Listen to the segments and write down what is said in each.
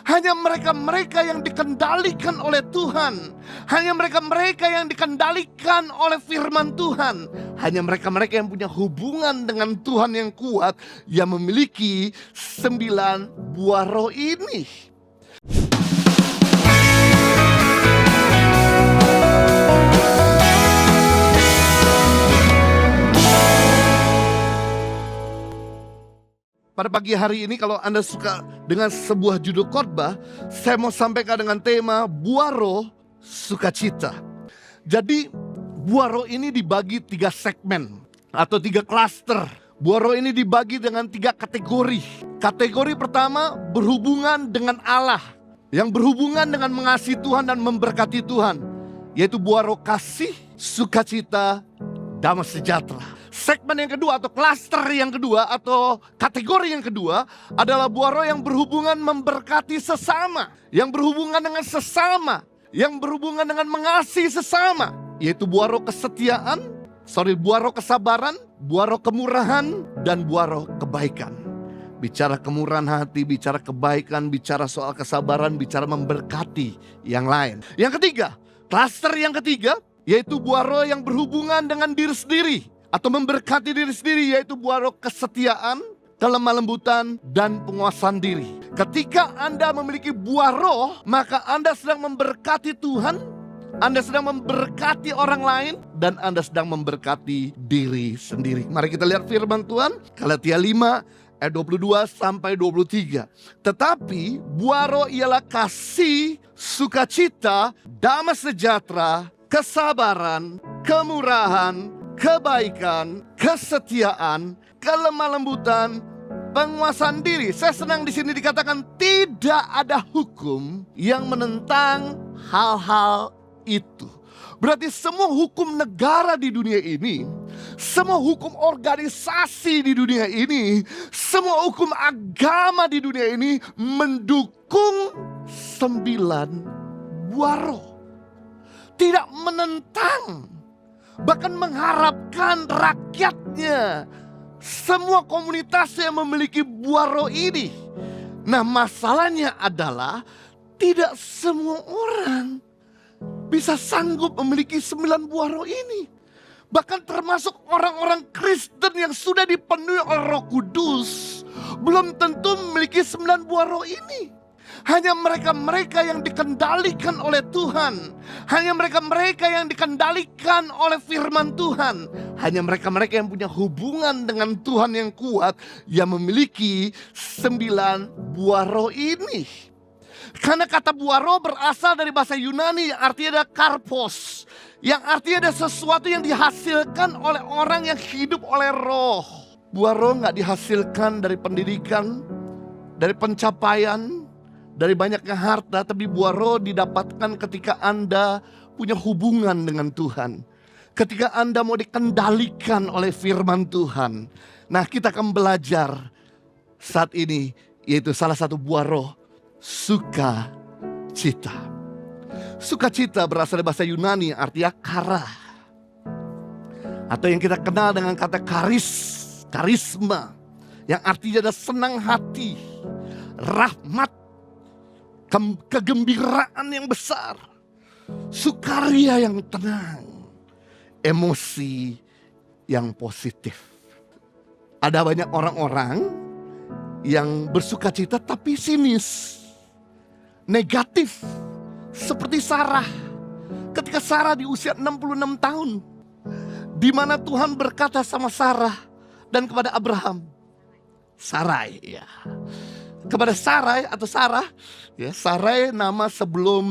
Hanya mereka-mereka yang dikendalikan oleh Tuhan. Hanya mereka-mereka yang dikendalikan oleh firman Tuhan. Hanya mereka-mereka yang punya hubungan dengan Tuhan yang kuat, yang memiliki 9 buah roh ini. Pada pagi hari ini kalau Anda suka dengan sebuah judul khotbah, saya mau sampaikan dengan tema buah roh sukacita. Jadi buah roh ini dibagi 3 segmen atau 3 klaster. Buah roh ini dibagi dengan 3 kategori. Kategori pertama berhubungan dengan Allah, yang berhubungan dengan mengasihi Tuhan dan memberkati Tuhan, yaitu buah roh kasih, sukacita, damai sejahtera. Segmen yang kedua atau klaster yang kedua atau kategori yang kedua adalah buah roh yang berhubungan memberkati sesama, yang berhubungan dengan sesama, yang berhubungan dengan mengasihi sesama, yaitu buah roh kesetiaan, buah roh kesabaran, buah roh kemurahan, dan buah roh kebaikan. Bicara kemurahan hati, bicara kebaikan, bicara soal kesabaran, bicara memberkati yang lain. Yang ketiga, klaster yang ketiga, yaitu buah roh yang berhubungan dengan diri sendiri atau memberkati diri sendiri, yaitu buah roh kesetiaan, kelemah lembutan, dan penguasaan diri. Ketika Anda memiliki buah roh, maka Anda sedang memberkati Tuhan, Anda sedang memberkati orang lain, dan Anda sedang memberkati diri sendiri. Mari kita lihat firman Tuhan, Galatia 5 ayat 22 sampai 23. Tetapi buah roh ialah kasih, sukacita, damai sejahtera, kesabaran, kemurahan, kebaikan, kesetiaan, kelemah lembutan, penguasaan diri. Saya senang di sini dikatakan tidak ada hukum yang menentang hal-hal itu. Berarti semua hukum negara di dunia ini, semua hukum organisasi di dunia ini, semua hukum agama di dunia ini mendukung 9 buah roh. Tidak menentang, bahkan mengharapkan rakyatnya, semua komunitas yang memiliki buah roh ini. Nah, masalahnya adalah tidak semua orang bisa sanggup memiliki 9 buah roh ini. Bahkan termasuk orang-orang Kristen yang sudah dipenuhi oleh Roh Kudus belum tentu memiliki 9 buah roh ini. Hanya mereka-mereka yang dikendalikan oleh Tuhan, hanya mereka-mereka yang dikendalikan oleh firman Tuhan, hanya mereka-mereka yang punya hubungan dengan Tuhan yang kuat, yang memiliki 9 buah roh ini. Karena kata buah roh berasal dari bahasa Yunani yang artinya ada karpos, yang artinya ada sesuatu yang dihasilkan oleh orang yang hidup oleh roh. Buah roh gak dihasilkan dari pendidikan, dari pencapaian, dari banyaknya harta, tapi buah roh didapatkan ketika Anda punya hubungan dengan Tuhan. Ketika Anda mau dikendalikan oleh firman Tuhan. Nah, kita akan belajar saat ini, yaitu salah satu buah roh, sukacita. Sukacita berasal dari bahasa Yunani, artinya kara. Atau yang kita kenal dengan kata karisma. Yang artinya ada senang hati, rahmat, kegembiraan yang besar, sukaria yang tenang, emosi yang positif. Ada banyak orang-orang yang bersukacita tapi sinis, negatif, seperti Sarah. Ketika Sarah di usia 66 tahun, di mana Tuhan berkata sama Sarah dan kepada Abraham, Sarai, ya. Kepada Sarai atau Sarah, ya, Sarai nama sebelum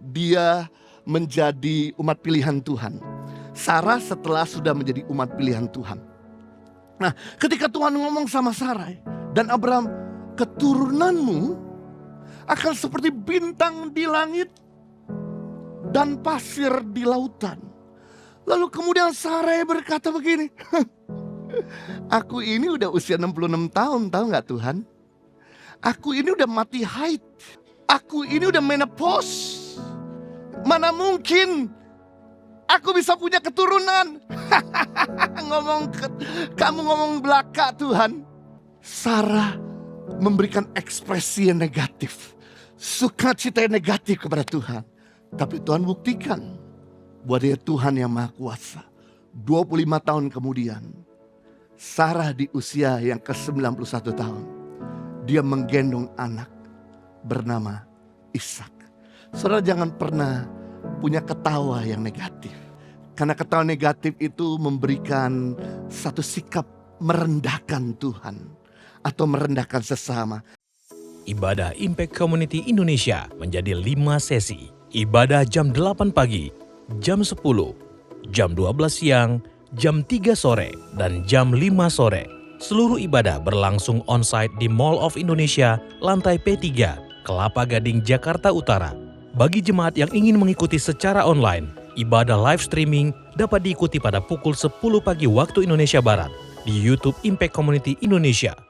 dia menjadi umat pilihan Tuhan. Sarah setelah sudah menjadi umat pilihan Tuhan. Nah, ketika Tuhan ngomong sama Sarai dan Abraham, keturunanmu akan seperti bintang di langit dan pasir di lautan. Lalu kemudian Sarai berkata begini, aku ini udah usia 66 tahun, tahu gak Tuhan? Aku ini udah mati haid. Aku ini udah menopause. Mana mungkin aku bisa punya keturunan? Kamu ngomong belaka Tuhan. Sarah memberikan ekspresi yang negatif. sukacita yang negatif kepada Tuhan. Tapi Tuhan buktikan bahwa Dia Tuhan yang Maha Kuasa. 25 tahun kemudian, Sarah di usia yang ke-91 tahun, dia menggendong anak bernama Ishak. Saudara, jangan pernah punya ketawa yang negatif. Karena ketawa negatif itu memberikan satu sikap merendahkan Tuhan atau merendahkan sesama. Ibadah Impact Community Indonesia menjadi 5 sesi. Ibadah jam 8 pagi, jam 10, jam 12 siang, jam 3 sore, dan jam 5 sore. Seluruh ibadah berlangsung on-site di Mall of Indonesia, lantai P3, Kelapa Gading, Jakarta Utara. Bagi jemaat yang ingin mengikuti secara online, ibadah live streaming dapat diikuti pada pukul 10 pagi waktu Indonesia Barat di YouTube Impact Community Indonesia.